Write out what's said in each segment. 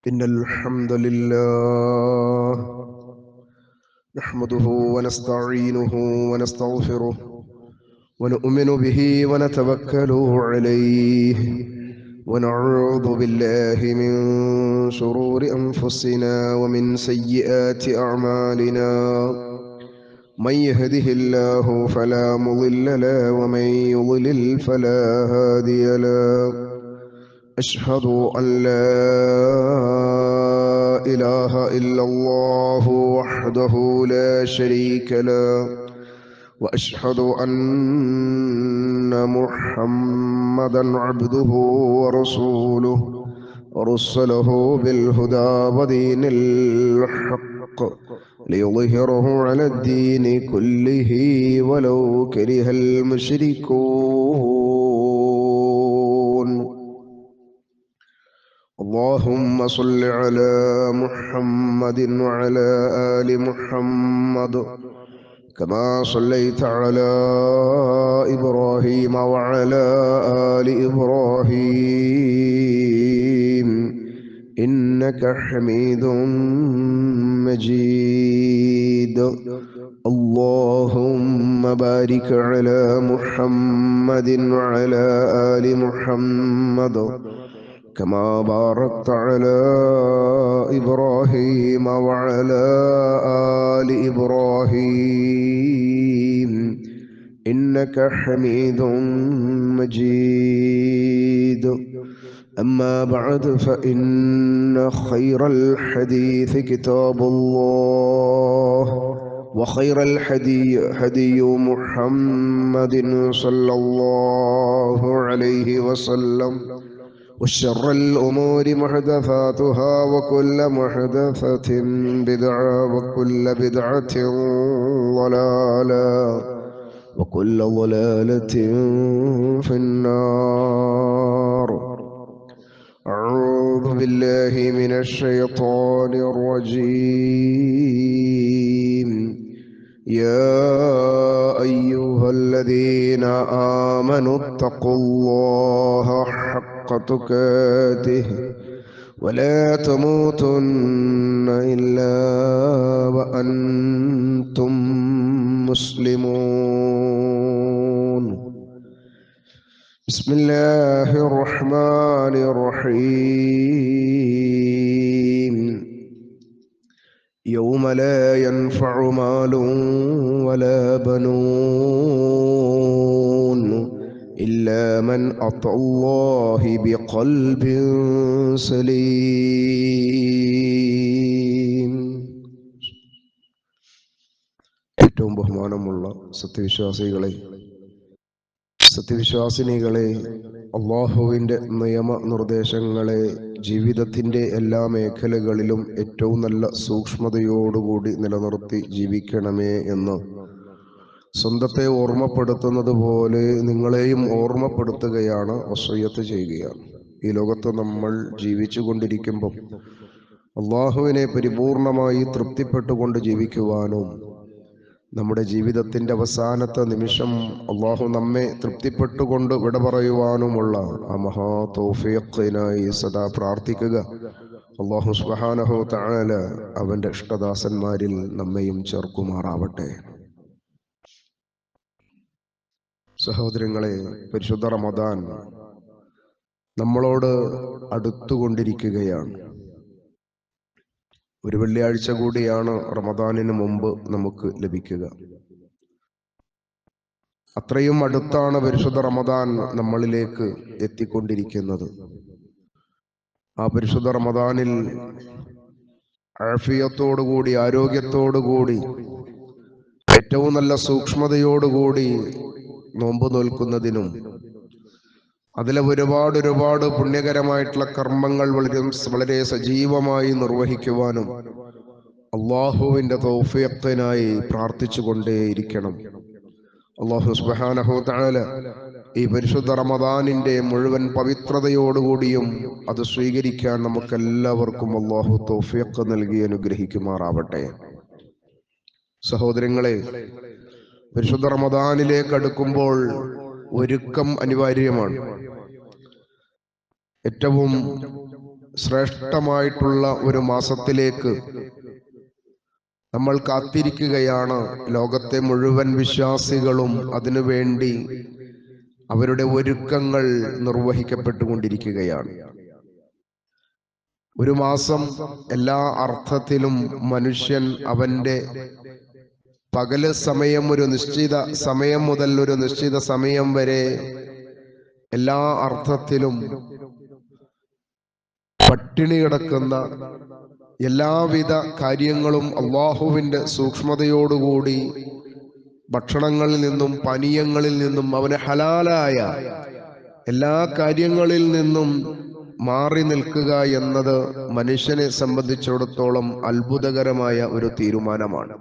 إن الحمد لله نحمده ونستعينه ونستغفره ونؤمن به ونتوكل عليه ونعوذ بالله من شرور أنفسنا ومن سيئات أعمالنا من يهده الله فلا مضل له ومن يضلل فلا هادي له أشهد أن لا إله إلا الله وحده لا شريك له وأشهد أن محمدا عبده ورسوله أرسله بالهدى ودين الحق ليظهره على الدين كله ولو كره المشركون اللهم صل على محمد وعلى آل محمد كما صليت على إبراهيم وعلى آل إبراهيم إنك حميد مجيد اللهم بارك على محمد وعلى آل محمد كما باركت على إبراهيم وعلى آل إبراهيم إنك حميد مجيد أما بعد فإن خير الحديث كتاب الله وخير الهدي هدي محمد صلى الله عليه وسلم وشر الأمور محدثاتها وكل محدثة بدعة وكل بدعة ضلالة وكل ضلالة في النار. أعوذ بالله من الشيطان الرجيم. يا أيها الذين آمنوا اتقوا الله حق تقاته ولا تموتن إلا وأنتم مسلمون. بسم الله الرحمن الرحيم. يوم لا ينفع مال ولا بنون إلا من أتى الله بقلب سليم. ഏറ്റവും ബഹുമാനമുള്ള സത്യവിശ്വാസിനികളെ, അള്ളാഹുവിൻ്റെ നിയമനിർദ്ദേശങ്ങളെ ജീവിതത്തിൻ്റെ എല്ലാ മേഖലകളിലും ഏറ്റവും നല്ല സൂക്ഷ്മതയോടുകൂടി നിലനിർത്തി ജീവിക്കണമേ എന്ന് സ്വന്തത്തെ ഓർമ്മപ്പെടുത്തുന്നത് പോലെ നിങ്ങളെയും ഓർമ്മപ്പെടുത്തുകയാണ്, വസിയ്യത്ത് ചെയ്യുകയാണ്. ഈ ലോകത്ത് നമ്മൾ ജീവിച്ചു കൊണ്ടിരിക്കുമ്പോൾ അള്ളാഹുവിനെ പരിപൂർണമായി തൃപ്തിപ്പെട്ടുകൊണ്ട് ജീവിക്കുവാനും നമ്മുടെ ജീവിതത്തിൻ്റെ അവസാനത്തെ നിമിഷം അള്ളാഹു നമ്മെ തൃപ്തിപ്പെട്ടുകൊണ്ട് വിട പറയുവാനുമുള്ള ആ മഹാ തൗഫീഖിനായി സദാ പ്രാർത്ഥിക്കുക. അള്ളാഹു സുബ്ഹാനഹു തആല അവൻ്റെ ഇഷ്ടദാസന്മാരിൽ നമ്മയും ചേർക്കുമാറാവട്ടെ. സഹോദരങ്ങളെ, പരിശുദ്ധ റമദാൻ നമ്മളോട് അടുത്തുകൊണ്ടിരിക്കുകയാണ്. ഒരു വെള്ളിയാഴ്ച കൂടിയാണ് റമദാനിന് മുമ്പ് നമുക്ക് ലഭിക്കുക. അത്രയും അടുത്താണ് പരിശുദ്ധ റമദാൻ നമ്മളിലേക്ക് എത്തിക്കൊണ്ടിരിക്കുന്നത്. ആ പരിശുദ്ധ റമദാനിൽ ആഫിയത്തോടുകൂടി, ആരോഗ്യത്തോടുകൂടി, ഏറ്റവും നല്ല സൂക്ഷ്മതയോടുകൂടി നോമ്പ് നോൽക്കുന്നതിനും അതിലെ ഒരുപാട് പുണ്യകരമായിട്ടുള്ള കർമ്മങ്ങൾ വളരെ സജീവമായി നിർവഹിക്കുവാനും അള്ളാഹുവിൻ്റെ തൗഫീഖിനായി പ്രാർത്ഥിച്ചു കൊണ്ടേയിരിക്കണം. അള്ളാഹു സുബ്ഹാനഹു തആല ഈ പരിശുദ്ധ റമദാനിൻ്റെ മുഴുവൻ പവിത്രതയോടുകൂടിയും അത് സ്വീകരിക്കാൻ നമുക്കെല്ലാവർക്കും അള്ളാഹു തൗഫീഖ് നൽകി അനുഗ്രഹിക്കുമാറാവട്ടെ. സഹോദരങ്ങളെ, പരിശുദ്ധ റമദാനിലേക്ക് അടുക്കുമ്പോൾ ഒരുക്കം അനിവാര്യമാണ്. ഏറ്റവും ശ്രേഷ്ഠമായിട്ടുള്ള ഒരു മാസത്തിലേക്ക് നമ്മൾ കാത്തിരിക്കുകയാണ്. ലോകത്തെ മുഴുവൻ വിശ്വാസികളും അതിനുവേണ്ടി അവരുടെ ഒരുക്കങ്ങൾ നിർവഹിക്കപ്പെട്ടുകൊണ്ടിരിക്കുകയാണ്. ഒരു മാസം എല്ലാ അർത്ഥത്തിലും മനുഷ്യൻ അവന്റെ പകല് സമയം, ഒരു നിശ്ചിത സമയം മുതൽ ഒരു നിശ്ചിത സമയം വരെ എല്ലാ അർത്ഥത്തിലും പട്ടിണി കിടക്കുന്ന, എല്ലാവിധ കാര്യങ്ങളും അള്ളാഹുവിന്റെ സൂക്ഷ്മതയോടുകൂടി ഭക്ഷണങ്ങളിൽ നിന്നും പാനീയങ്ങളിൽ നിന്നും അവന് ഹലാലായ എല്ലാ കാര്യങ്ങളിൽ നിന്നും മാറി നിൽക്കുക എന്നത് മനുഷ്യനെ സംബന്ധിച്ചിടത്തോളം അത്ഭുതകരമായ ഒരു തീരുമാനമാണ്.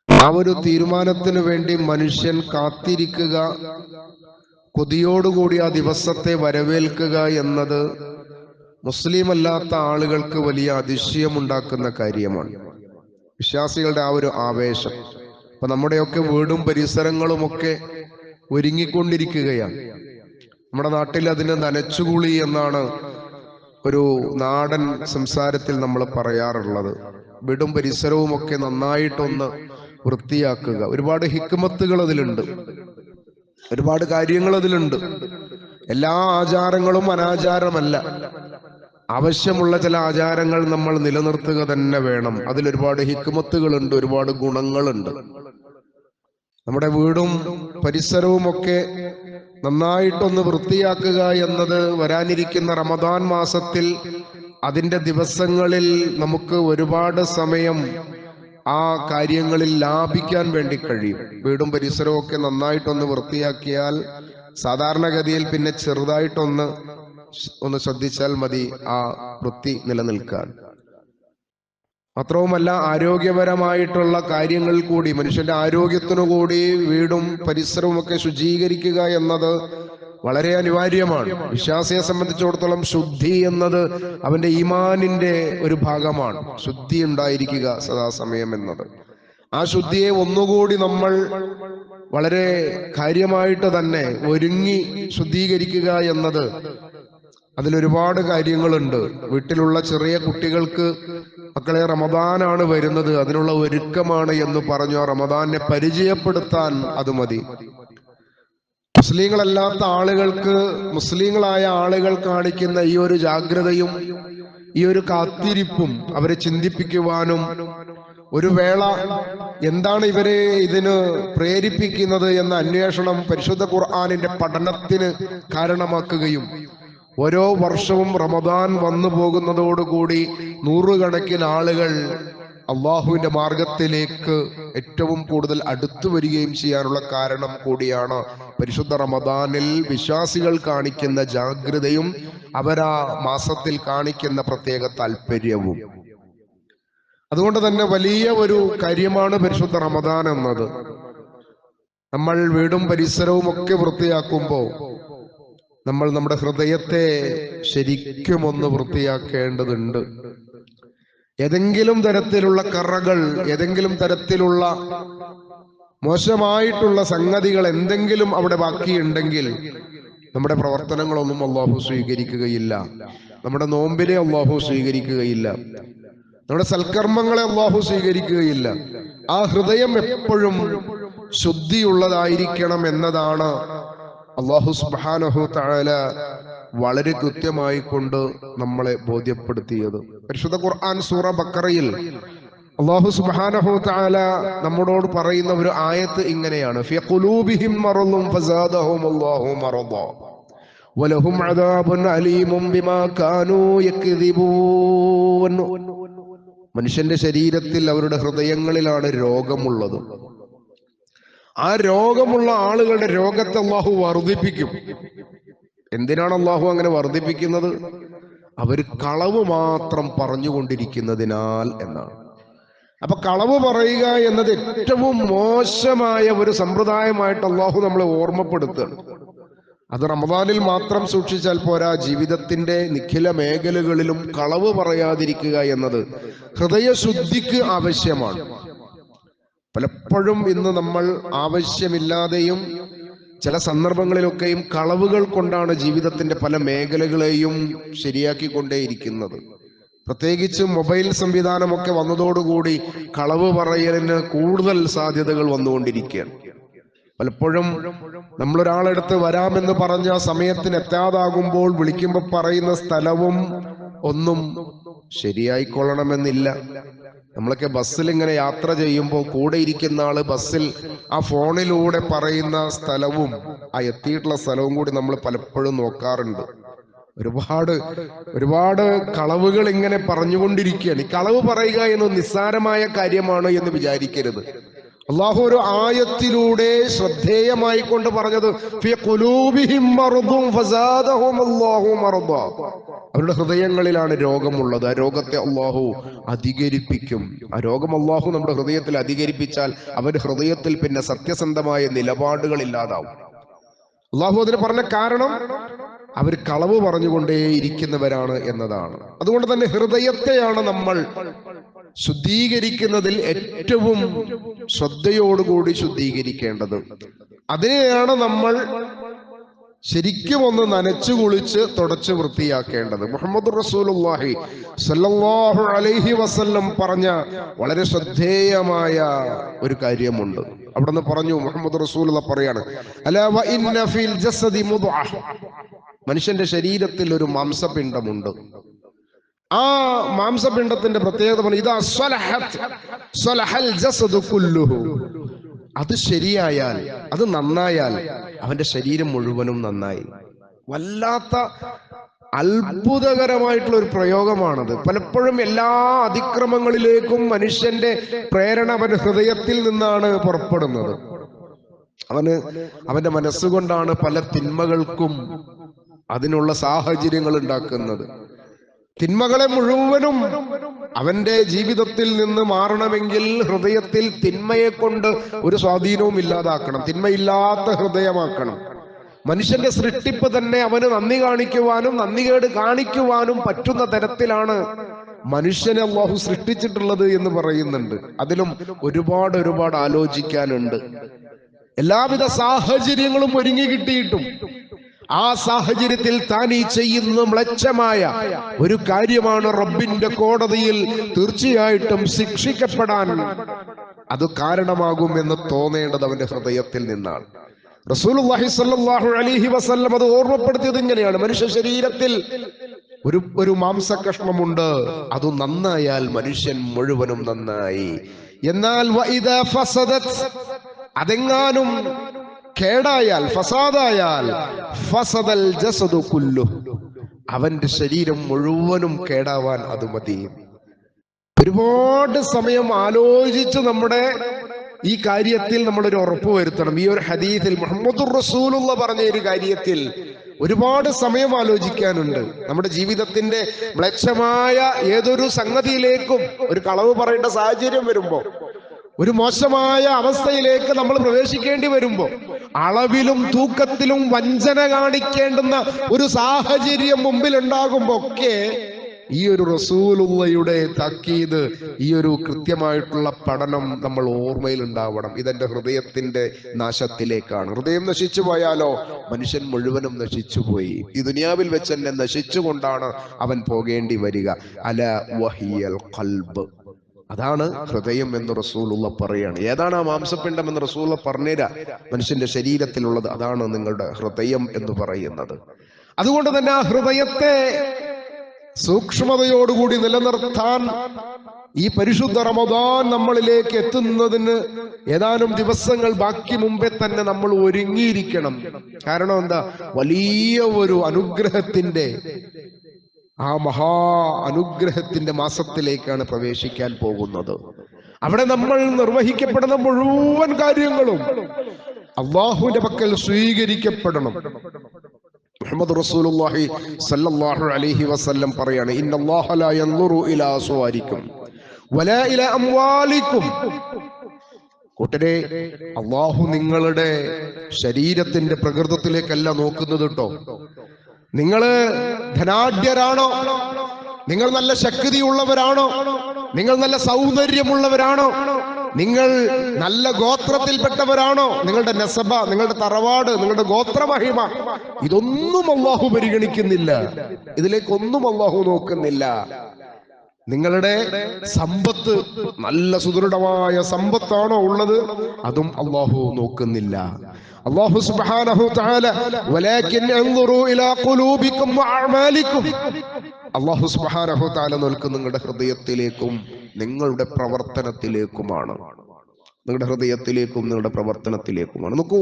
ആ ഒരു തീരുമാനത്തിന് വേണ്ടി മനുഷ്യൻ കാത്തിരിക്കുക, കൊതിയോടുകൂടി ആ ദിവസത്തെ വരവേൽക്കുക എന്നത് മുസ്ലിം അല്ലാത്ത ആളുകൾക്ക് വലിയ അതിശയമുണ്ടാക്കുന്ന കാര്യമാണ്. വിശ്വാസികളുടെ ആ ഒരു ആവേശം. അപ്പൊ നമ്മുടെയൊക്കെ വീടും പരിസരങ്ങളുമൊക്കെ ഒരുങ്ങിക്കൊണ്ടിരിക്കുകയാണ്. നമ്മുടെ നാട്ടിൽ അതിന് നനച്ചുകുളി എന്നാണ് ഒരു നാടൻ സംസാരത്തിൽ നമ്മൾ പറയാറുള്ളത്. വീടും പരിസരവും ഒക്കെ നന്നായിട്ടൊന്ന് വൃത്തിയാക്കുക. ഒരുപാട് ഹിക്മത്തുകൾ അതിലുണ്ട്, ഒരുപാട് കാര്യങ്ങൾ അതിലുണ്ട്. എല്ലാ ആചാരങ്ങളും അനാചാരമല്ല. ആവശ്യമുള്ള ചില ആചാരങ്ങൾ നമ്മൾ നിലനിർത്തുക തന്നെ വേണം. അതിലൊരുപാട് ഹിക്മത്തുകളുണ്ട്, ഒരുപാട് ഗുണങ്ങളുണ്ട്. നമ്മുടെ വീടും പരിസരവും ഒക്കെ നന്നായിട്ടൊന്ന് വൃത്തിയാക്കുക എന്നത് വരാനിരിക്കുന്ന റമദാൻ മാസത്തിൽ അതിൻ്റെ ദിവസങ്ങളിൽ നമുക്ക് ഒരുപാട് സമയം ആ കാര്യങ്ങളിൽ ലാഭിക്കാൻ വേണ്ടി കഴിയും. വീടും പരിസരവും ഒക്കെ നന്നായിട്ടൊന്ന് വൃത്തിയാക്കിയാൽ സാധാരണഗതിയിൽ പിന്നെ ചെറുതായിട്ടൊന്ന് ശ്രദ്ധിച്ചാൽ മതി ആ വൃത്തി നിലനിൽക്കാൻ. മാത്രവുമല്ല, ആരോഗ്യപരമായിട്ടുള്ള കാര്യങ്ങൾ കൂടി, മനുഷ്യന്റെ ആരോഗ്യത്തിനു കൂടി വീടും പരിസരവും ഒക്കെ ശുചീകരിക്കുക എന്നത് വളരെ അനിവാര്യമാണ്. വിശ്വാസിയെ സംബന്ധിച്ചിടത്തോളം ശുദ്ധി എന്നത് അവന്റെ ഈമാനിന്റെ ഒരു ഭാഗമാണ്. ശുദ്ധി ഉണ്ടായിരിക്കുക സദാസമയം എന്നത്. ആ ശുദ്ധിയെ ഒന്നുകൂടി നമ്മൾ വളരെ കാര്യമായിട്ട് തന്നെ ഒരുങ്ങി ശുദ്ധീകരിക്കുക എന്നത്, അതിലൊരുപാട് കാര്യങ്ങളുണ്ട്. വീട്ടിലുള്ള ചെറിയ കുട്ടികൾക്ക് മക്കളെ റമദാനാണ് വരുന്നത്, അതിനുള്ള ഒരുക്കമാണ് എന്ന് പറഞ്ഞു ആ റമദാനെ പരിചയപ്പെടുത്താൻ അത് മതി. മുസ്ലിങ്ങളല്ലാത്ത ആളുകൾക്ക്, മുസ്ലിങ്ങളായ ആളുകൾ കാണിക്കുന്ന ഈ ഒരു ജാഗ്രതയും ഈ ഒരു കാത്തിരിപ്പും അവരെ ചിന്തിപ്പിക്കുവാനും, ഒരു വേള എന്താണ് ഇവരെ ഇതിന് പ്രേരിപ്പിക്കുന്നത് എന്ന അന്വേഷണം പരിശുദ്ധ ഖുർആനിന്റെ പഠനത്തിന് കാരണമാക്കുകയും, ഓരോ വർഷവും റമദാൻ വന്നു പോകുന്നതോടുകൂടി നൂറുകണക്കിന് ആളുകൾ അള്ളാഹുവിന്റെ മാർഗത്തിലേക്ക് ഏറ്റവും കൂടുതൽ അടുത്തു വരികയും ചെയ്യാനുള്ള കാരണം കൂടിയാണ് പരിശുദ്ധ റമദാനിൽ വിശ്വാസികൾ കാണിക്കുന്ന ജാഗ്രതയും അവരാ മാസത്തിൽ കാണിക്കുന്ന പ്രത്യേക താല്പര്യവും. അതുകൊണ്ട് തന്നെ വലിയ ഒരു കാര്യമാണ് പരിശുദ്ധ റമദാൻ എന്നത്. നമ്മൾ വീടും പരിസരവും ഒക്കെ വൃത്തിയാക്കുമ്പോൾ നമ്മൾ നമ്മുടെ ഹൃദയത്തെ ശരിക്കും ഒന്ന് വൃത്തിയാക്കേണ്ടതുണ്ട്. ഏതെങ്കിലും തരത്തിലുള്ള കറകൾ, ഏതെങ്കിലും തരത്തിലുള്ള മോശമായിട്ടുള്ള സംഗതികൾ എന്തെങ്കിലും അവിടെ ബാക്കിയുണ്ടെങ്കിൽ നമ്മുടെ പ്രവർത്തനങ്ങളൊന്നും അള്ളാഹു സ്വീകരിക്കുകയില്ല. നമ്മുടെ നോമ്പിനെ അള്ളാഹു സ്വീകരിക്കുകയില്ല. നമ്മുടെ സൽക്കർമ്മങ്ങളെ അള്ളാഹു സ്വീകരിക്കുകയില്ല. ആ ഹൃദയം എപ്പോഴും ശുദ്ധിയുള്ളതായിരിക്കണം എന്നതാണ് അല്ലാഹു സുബ്ഹാനഹു തആല വളരെ കൃത്യമായി കൊണ്ട് നമ്മളെ ബോധ്യപ്പെടുത്തിയത്. പരിശുദ്ധ ഖുർആൻ സൂറ ബഖറയിൽ അല്ലാഹു സുബ്ഹാനഹു തആല നമ്മളോട് പറയുന്ന ഒരു ആയത്ത് ഇങ്ങനെയാണ്: ഫി ഖുലൂബിഹിം മറദുൻ ഫസാദഹുമുല്ലാഹു മറദാ വലഹും അദാബുൻ അലീമുൻ ബിമാ കാനൂ യക്ദിബൂൻ. മനുഷ്യന്റെ ശരീരത്തിൽ, അവരുടെ ഹൃദയങ്ങളിലാണ് രോഗമുള്ളത്. ആ രോഗമുള്ള ആളുകളുടെ രോഗത്തെ അള്ളാഹു വർദ്ധിപ്പിക്കും. എന്തിനാണ് അള്ളാഹു അങ്ങനെ വർദ്ധിപ്പിക്കുന്നത്? അവർ കളവ് മാത്രം പറഞ്ഞുകൊണ്ടിരിക്കുന്നതിനാൽ എന്നാണ്. അപ്പൊ കളവ് പറയുക എന്നത് ഏറ്റവും മോശമായ ഒരു സമ്പ്രദായമായിട്ട് അള്ളാഹു നമ്മളെ ഓർമ്മപ്പെടുത്തുകയാണ്. അത് റമദാനിൽ മാത്രം സൂക്ഷിച്ചാൽ പോരാ, ജീവിതത്തിന്റെ നിഖില മേഖലകളിലും കളവ് പറയാതിരിക്കുക എന്നത് ഹൃദയശുദ്ധിക്ക് ആവശ്യമാണ്. പലപ്പോഴും ഇന്ന് നമ്മൾ ആവശ്യമില്ലാതെയും ചില സന്ദർഭങ്ങളിലൊക്കെയും കളവുകൾ കൊണ്ടാണ് ജീവിതത്തിന്റെ പല മേഖലകളെയും ശരിയാക്കിക്കൊണ്ടേയിരിക്കുന്നത്. പ്രത്യേകിച്ച് മൊബൈൽ സംവിധാനമൊക്കെ വന്നതോടുകൂടി കളവ് പറയലിന് കൂടുതൽ സാധ്യതകൾ വന്നുകൊണ്ടിരിക്കുകയാണ്. പലപ്പോഴും നമ്മളൊരാളെടുത്ത് വരാമെന്ന് പറഞ്ഞ സമയത്തിന് എത്താതാകുമ്പോൾ വിളിക്കുമ്പോൾ പറയുന്ന സ്ഥലവും ഒന്നും ശരിയായിക്കൊള്ളണമെന്നില്ല. നമ്മളൊക്കെ ബസ്സിൽ ഇങ്ങനെ യാത്ര ചെയ്യുമ്പോൾ കൂടെ ഇരിക്കുന്ന ആള് ബസ്സിൽ ആ ഫോണിലൂടെ പറയുന്ന സ്ഥലവും ആ എത്തിയിട്ടുള്ള സ്ഥലവും കൂടി നമ്മൾ പലപ്പോഴും നോക്കാറുണ്ട്. ഒരുപാട് കളവുകൾ ഇങ്ങനെ പറഞ്ഞുകൊണ്ടിരിക്കുകയാണ്. ഈ കളവ് പറയുക എന്നത് നിസ്സാരമായ കാര്യമാണ് എന്ന് വിചാരിക്കരുത്. അള്ളാഹു ഒരു ആയത്തിലൂടെ ശ്രദ്ധേയമായി കൊണ്ട് പറഞ്ഞത് അവരുടെ ഹൃദയങ്ങളിലാണ് രോഗമുള്ളത്. ആ രോഗത്തെ അള്ളാഹു അധികരിപ്പിക്കും. ആ രോഗം അള്ളാഹു നമ്മുടെ ഹൃദയത്തിൽ അധികരിപ്പിച്ചാൽ അവരുടെ ഹൃദയത്തിൽ പിന്നെ സത്യസന്ധമായ നിലപാടുകൾ ഇല്ലാതാവും. അള്ളാഹു അതിന് പറഞ്ഞ കാരണം അവർ കളവ് പറഞ്ഞുകൊണ്ടേയിരിക്കുന്നവരാണ് എന്നതാണ്. അതുകൊണ്ട് തന്നെ ഹൃദയത്തെയാണ് നമ്മൾ ശുദ്ധീകരിക്കുന്നതിൽ ഏറ്റവും ശ്രദ്ധയോടുകൂടി ശുദ്ധീകരിക്കേണ്ടത്. അതിനെയാണ് നമ്മൾ ശരിക്കും ഒന്ന് നനച്ചു കുളിച്ച് തുടച്ച് വൃത്തിയാക്കേണ്ടത്. മുഹമ്മദ് റസൂലുള്ളാഹി സ്വല്ലല്ലാഹു അലൈഹി വസല്ലം പറഞ്ഞ വളരെ ശ്രദ്ധേയമായ ഒരു കാര്യമുണ്ട്. അവിടെ നിന്ന് പറഞ്ഞു, മുഹമ്മദ് റസൂലുള്ള പറയാണ്, അലാ വ ഇന്ന ഫിൽ ജസദി മുദ്അ, മനുഷ്യന്റെ ശരീരത്തിൽ ഒരു മാംസപിണ്ഡമുണ്ട്. ആ മാംസപിണ്ഡത്തിന്റെ പ്രത്യേകത ഇതാ സ്വലഹൽ ജസദു കുല്ലുഹു, അത് ശരിയായാൽ, അത് നന്നായാൽ അവന്റെ ശരീരം മുഴുവനും നന്നായി. വല്ലാത്ത അത്ഭുതകരമായിട്ടുള്ള ഒരു പ്രയോഗമാണത്. പലപ്പോഴും എല്ലാ അതിക്രമങ്ങളിലേക്കും മനുഷ്യന്റെ പ്രേരണ അവന്റെ ഹൃദയത്തിൽ നിന്നാണ് പുറപ്പെടുന്നത്. അവന്റെ മനസ്സുകൊണ്ടാണ് പല തിന്മകൾക്കും അതിനുള്ള സാഹചര്യങ്ങൾ ഉണ്ടാക്കുന്നത്. തിന്മകളെ മുഴുവനും അവന്റെ ജീവിതത്തിൽ നിന്ന് മാറണമെങ്കിൽ ഹൃദയത്തിൽ തിന്മയെ കൊണ്ട് ഒരു സ്വാധീനവും ഇല്ലാതാക്കണം, തിന്മയില്ലാത്ത ഹൃദയമാക്കണം. മനുഷ്യന്റെ സൃഷ്ടിപ്പ് തന്നെ അവന് നന്ദി കാണിക്കുവാനും നന്ദികേട് കാണിക്കുവാനും പറ്റുന്ന തരത്തിലാണ് മനുഷ്യനെ അല്ലാഹു സൃഷ്ടിച്ചിട്ടുള്ളത് എന്ന് പറയുന്നുണ്ട്. അതിലും ഒരുപാട് ആലോചിക്കാനുണ്ട്. എല്ലാവിധ സാഹചര്യങ്ങളും ഒരുങ്ങി കിട്ടിയിട്ടും ആ സാഹചര്യത്തിൽ താൻ ഈ ചെയ്യുന്ന മ്ലേച്ഛമായ ഒരു കാര്യമാണ് റബ്ബിന്റെ കോടതിയിൽ തീർച്ചയായിട്ടും ശിക്ഷിക്കപ്പെടാൻ അത് കാരണമാകുമെന്ന് തോന്നേണ്ടത് അവന്റെ ഹൃദയത്തിൽ നിന്നാണ്. റസൂലുള്ളാഹി സ്വല്ലല്ലാഹു അലൈഹി വസല്ലം അത് ഓർമ്മപ്പെടുത്തിയത് ഇങ്ങനെയാണ്, മനുഷ്യ ശരീരത്തിൽ ഒരു മാംസകഷ്ണമുണ്ട്, അത് നന്നായാൽ മനുഷ്യൻ മുഴുവനും നന്നായി. എന്നാൽ വഇദാ ഫസദത്, അതെങ്ങാനും കേടായാൽ, ഫസാദായാൽ, ഫസദൽ ജസദു കുല്ലുഹു, അവന്റെ ശരീരം മുഴുവനും കേടാവാൻ അത് മതി. ഒരുപാട് സമയം ആലോചിച്ച് നമ്മുടെ ഈ കാര്യത്തിൽ നമ്മളൊരു ഉറപ്പ് വരുത്തണം. ഈ ഒരു ഹദീസിൽ മുഹമ്മദുർ റസൂലുള്ള പറഞ്ഞ ഒരു കാര്യത്തിൽ ഒരുപാട് സമയം ആലോചിക്കാനുണ്ട്. നമ്മുടെ ജീവിതത്തിന്റെ മ്ലേച്ഛമായ ഏതൊരു സംഗതിയിലേക്കും ഒരു കളവ് പറയേണ്ട സാഹചര്യം വരുമ്പോ, ഒരു മോശമായ അവസ്ഥയിലേക്ക് നമ്മൾ പ്രവേശിക്കേണ്ടി വരുമ്പോ, അളവിലും തൂക്കത്തിലും വഞ്ചന കാണിക്കേണ്ടുന്ന ഒരു സാഹചര്യം മുമ്പിൽ ഉണ്ടാകുമ്പോ ഒക്കെ ഈ ഒരു റസൂലുള്ളയുടെ താക്കീത്, ഈ ഒരു കൃത്യമായിട്ടുള്ള പഠനം നമ്മൾ ഓർമ്മയിൽ ഉണ്ടാവണം. ഇതെന്റെ ഹൃദയത്തിന്റെ നാശത്തിലേക്കാണ്. ഹൃദയം നശിച്ചു പോയാലോ മനുഷ്യൻ മുഴുവനും നശിച്ചുപോയി. ഈ ദുനിയാവിൽ വെച്ച് തന്നെ നശിച്ചുകൊണ്ടാണ് അവൻ പോകേണ്ടി വരിക. അല വഹിയൽ ഖൽബ്, അതാണ് ഹൃദയം എന്ന് റസൂലുള്ള പറയാണ്. ഏതാണ് ആ മാംസപിണ്ഡം എന്ന് റസൂലുള്ള പറഞ്ഞുതരാ. മനുഷ്യന്റെ ശരീരത്തിലുള്ളത് അതാണ് നിങ്ങളുടെ ഹൃദയം എന്ന് പറയുന്നത്. അതുകൊണ്ട് തന്നെ ആ ഹൃദയത്തെ സൂക്ഷ്മതയോടുകൂടി നിലനിർത്താൻ ഈ പരിശുദ്ധ റമദാൻ നമ്മളിലേക്ക് എത്തുന്നതിന് ഏതാനും ദിവസങ്ങൾ ബാക്കി മുമ്പേ തന്നെ നമ്മൾ ഒരുങ്ങിയിരിക്കണം. കാരണം എന്താ, വലിയ ഒരു അനുഗ്രഹത്തിന്റെ, ആ മഹാ അനുഗ്രഹത്തിന്റെ മാസത്തിലേക്കാണ് പ്രവേശിക്കാൻ പോകുന്നത്. അവിടെ നമ്മൾ നിർവഹിക്കപ്പെടുന്ന മുഴുവൻ കാര്യങ്ങളും അല്ലാഹുവിന്റെ പക്കൽ സ്വീകരിക്കപ്പെടണം. മുഹമ്മദ് റസൂലുള്ളാഹി സ്വല്ലല്ലാഹു അലൈഹി വസല്ലം പറയാണ്, ഇന്നല്ലാഹ ലാ യൻദുറു ഇലാ അസ്വാരിക്കും വലാ ഇലാ അംവാലിക്കും. കൂട്ടരെ, അല്ലാഹു നിങ്ങളുടെ ശരീരത്തിന്റെ പ്രകൃതത്തിലേക്കല്ല നോക്കുന്നത് കേട്ടോ. നിങ്ങള് ധനാഢ്യരാണോ, നിങ്ങൾ നല്ല ശക്തിയുള്ളവരാണോ, നിങ്ങൾ നല്ല സൗന്ദര്യമുള്ളവരാണോ, നിങ്ങൾ നല്ല ഗോത്രത്തിൽപ്പെട്ടവരാണോ? നിങ്ങളുടെ നസബ, നിങ്ങളുടെ തറവാട്, നിങ്ങളുടെ ഗോത്രമഹിമ, ഇതൊന്നും അള്ളാഹു പരിഗണിക്കുന്നില്ല. ഇതിലേക്കൊന്നും അള്ളാഹു നോക്കുന്നില്ല. നിങ്ങളുടെ സമ്പത്ത് നല്ല സുദൃഢമായ സമ്പത്താണോ ഉള്ളത്? അതും അള്ളാഹു നോക്കുന്നില്ല. അല്ലാഹു സുബ്ഹാനഹു തആല വലാകിൻ അൻദുറു ഇലാ ഖുലൂബികും വഅഅമാലികും, അല്ലാഹു സുബ്ഹാനഹു തആല നോക്കുന്നത് നിങ്ങളുടെ ഹൃദയത്തിലേക്കും നിങ്ങളുടെ പ്രവർത്തനത്തിലേക്കുമാണ്. നിങ്ങളുടെ ഹൃദയത്തിലേക്കും നിങ്ങളുടെ പ്രവർത്തനത്തിലേക്കുമാണ്. നോക്കൂ,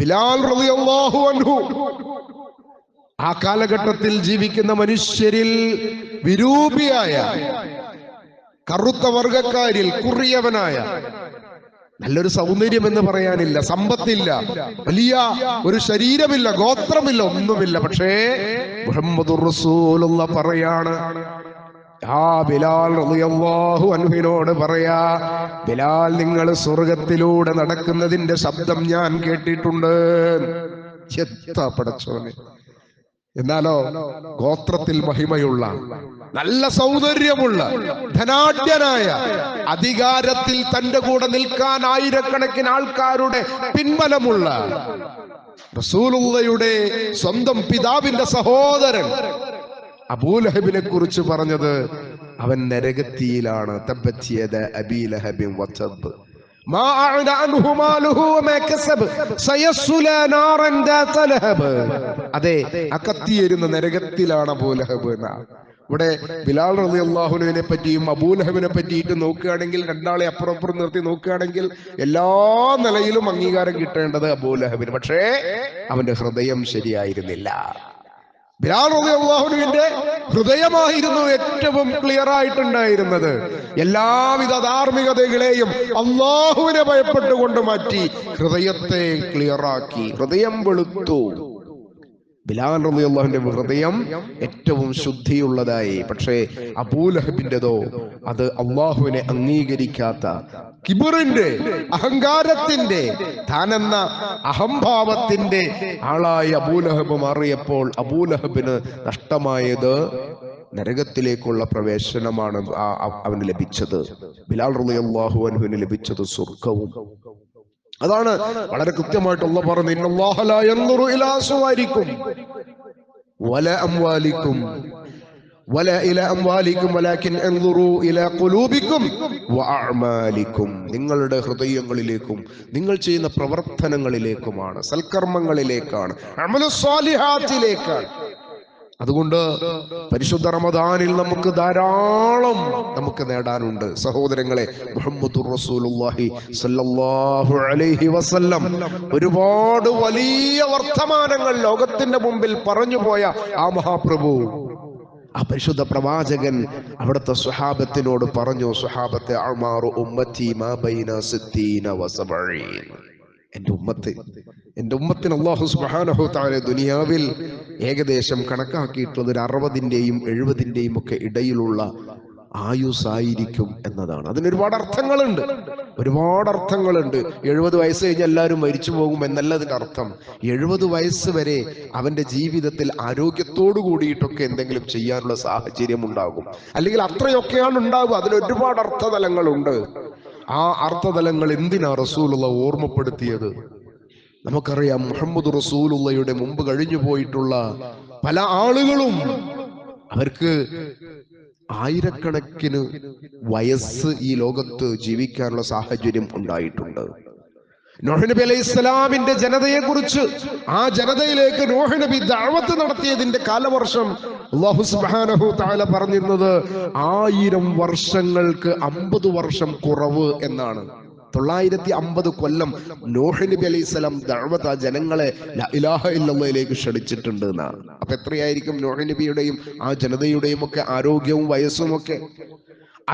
ബിലാൽ റളിയല്ലാഹു അൻഹു ആ കാലഘട്ടത്തിൽ ജീവിക്കുന്ന മനുഷ്യരിൽ വിരൂപിയായ, കറുത്ത വർഗക്കാരിൽ കുറിയവനായ, നല്ലൊരു സൗന്ദര്യം എന്ന് പറയാനില്ല, സമ്പത്തില്ല, വലിയ ഒരു ശരീരമില്ല, ഗോത്രമില്ല, ഒന്നുമില്ല. പക്ഷേ മുഹമ്മദുർ റസൂലുള്ളാഹി പറയാണ്, ആ ബിലാൽ റളിയല്ലാഹു അൻഹുവിനോട് പറയാ, ബിലാൽ, നിങ്ങൾ സ്വർഗത്തിലൂടെ നടക്കുന്നതിന്റെ ശബ്ദം ഞാൻ കേട്ടിട്ടുണ്ട്. എത്താ പടച്ചോനെ! എന്നാലോ ഗോത്രത്തിൽ മഹിമയുള്ള, നല്ല സൗന്ദര്യമുള്ള, ധനാഢ്യനായ, അധികാരത്തിൽ തന്റെ കൂടെ നിൽക്കാൻ ആയിരക്കണക്കിന് ആൾക്കാരുടെ പിൻബലമുള്ള റസൂലുള്ളാഹിയുടെ സ്വന്തം പിതാവിന്റെ സഹോദരൻ അബൂലഹബിനെ കുറിച്ച് പറഞ്ഞത് അവൻ നരകത്തിയിലാണ്. തബ്ബത് യദാ അബീ ലഹബിൻ വതബ് മാ അഅന അൻഹു മാലുഹു വമാ കസബ് സയസ്ലാ നാറൻ ദാത ലഹബ്. അതെ, അകത്തിയിരുന്ന നരകത്തിലാണ് അബൂലഹബ്. ഇവിടെ ബിലാൽ റളിയല്ലാഹു അൻഹുവിനെ പറ്റിയും അബൂലഹബിനെ പറ്റിയിട്ട് നോക്കുകയാണെങ്കിൽ, രണ്ടാളെ അപ്പുറം നിർത്തി നോക്കുകയാണെങ്കിൽ, എല്ലാ നിലയിലും അംഗീകാരം കിട്ടേണ്ടത് അബൂലഹബിന്. പക്ഷേ അവന്റെ ഹൃദയം ശരിയായിരുന്നില്ല. ബിലാൽ റളിയല്ലാഹു അൻഹുവിന്റെ ഹൃദയമായിരുന്നു ഏറ്റവും ക്ലിയർ ആയിട്ടുണ്ടായിരുന്നത്. എല്ലാവിധ ധാർമ്മികതകളെയും അള്ളാഹുവിനെ ഭയപ്പെട്ടുകൊണ്ട് മാറ്റി ഹൃദയത്തെ ക്ലിയറാക്കി. ഹൃദയം വെളുത്തു. ബിലാൽ റളിയല്ലാഹുവിന്റെ ഹൃദയം ഏറ്റവും ശുദ്ധിയുള്ളതായി. പക്ഷേ അബൂലഹബിന്റെതോ അത് അള്ളാഹുവിനെ അംഗീകരിക്കാത്ത, കിബറിന്റെ, അഹങ്കാരത്തിന്റെ, താനെന്ന അഹംഭാവത്തിന്റെ ആളായി അബൂലഹബ് മാറിയപ്പോൾ അബൂലഹബിന് നഷ്ടമായത് നരകത്തിലേക്കുള്ള പ്രവേശനമാണ് അവന് ലഭിച്ചത്. ബിലാൽ റളിയല്ലാഹു അൻഹുവിന് ലഭിച്ചത് സ്വർഗവും. അതാണ് വളരെ കൃത്യമായിട്ട് അല്ലാഹു പറഞ്ഞു, ഇന്നല്ലാഹ ലാ യൻദുറു ഇലാ സുവാരിക്കും വലാ അംവാലിക്കും വലാ ഇലാ അംവാലിക്കും വലാകിൻ അൻദുറു ഇലാ ഖുലൂബിക്കും വഅഅമാലിക്കും. നിങ്ങളുടെ ഹൃദയങ്ങളിലേക്കും നിങ്ങൾ ചെയ്യുന്ന പ്രവർത്തനങ്ങളിലേക്കുമാണ്, സൽക്കർമ്മങ്ങളിലേക്കാണ്, അമലുസ് സ്വാലിഹാത്തിലേക്കാണ്. അതുകൊണ്ട് പരിശുദ്ധ റമദാനിൽ നമുക്ക് ധാരാളം നേടാനുണ്ട് സഹോദരങ്ങളെ. മുഹമ്മദുർ റസൂലുള്ളാഹി സ്വല്ലല്ലാഹു അലൈഹി വസല്ലം ഒരുപാട് വലിയ വർത്തമാനങ്ങൾ ലോകത്തിന്റെ മുമ്പിൽ പറഞ്ഞു പോയ ആ മഹാപ്രഭു, ആ പരിശുദ്ധ പ്രവാചകൻ അവിടുത്തെ സ്വഹാബത്തിനോട് പറഞ്ഞു, സ്വഹാബത്തെ, അഅ്മാറു ഉമ്മത്തി മാ ബൈന 60 വ 70. എന്റെ ഉമ്മത്തിന് അല്ലാഹു സുബ്ഹാനഹു തആല ദുനിയാവിൽ ഏകദേശം കണക്കാക്കിയിട്ടുള്ളത് 60-ന്റെയും 70-ന്റെയും ഒക്കെ ഇടയിലുള്ള ആയുസായിരിക്കും എന്നതാണ്. അതിന് ഒരുപാട് അർത്ഥങ്ങളുണ്ട്. 70 വയസ്സ് കഴിഞ്ഞ് എല്ലാവരും മരിച്ചു പോകും എന്നല്ല അതിന്റെ അർത്ഥം. 70 വയസ്സ് വരെ അവന്റെ ജീവിതത്തിൽ ആരോഗ്യത്തോടു കൂടിയിട്ടൊക്കെ എന്തെങ്കിലും ചെയ്യാനുള്ള സാഹചര്യം ഉണ്ടാകും. അല്ലെങ്കിൽ അത്രയൊക്കെയാണ് ഉണ്ടാവുക. അതിന് ഒരുപാട് അർത്ഥതലങ്ങളുണ്ട്. ആ അർത്ഥതലങ്ങൾ എന്തിനാ റസൂലുള്ളാഹി ഓർമ്മപ്പെടുത്തിയത്? നമുക്കറിയാം, മുഹമ്മദ് റസൂലുള്ളാഹിയുടെ മുമ്പ് കഴിഞ്ഞു പോയിട്ടുള്ള പല ആളുകളും അവർക്ക് ആയിരക്കണക്കിന് വയസ്സ് ഈ ലോകത്ത് ജീവിക്കാനുള്ള സാഹചര്യം ഉണ്ടായിട്ടുണ്ട്. നൂഹ് നബി അലൈഹിസ്സലാമിന്റെ ജനതയെ കുറിച്ച്, ആ ജനതയിലേക്ക് നൂഹ് നബി ദഅവത്ത് നടത്തിയതിന്റെ കാലവർഷം അല്ലാഹു സുബ്ഹാനഹു തആല പറഞ്ഞിരുന്നത് 1000 വർഷങ്ങൾക്ക് 50 വർഷം കുറവ് എന്നാണ്. 950 കൊല്ലം നൂഹ് നബി അലൈഹിസ്സലാം ദഅവത്ത് ആ ജനങ്ങളെ ലാ ഇലാഹ ഇല്ലല്ലാഹിലേക്ക് ക്ഷണിച്ചിട്ടുണ്ട് എന്നാണ്. അപ്പൊ എത്രയായിരിക്കും നൂഹ് നബിയുടെയും ആ ജനതയുടെയും ഒക്കെ ആരോഗ്യവും വയസ്സും ഒക്കെ?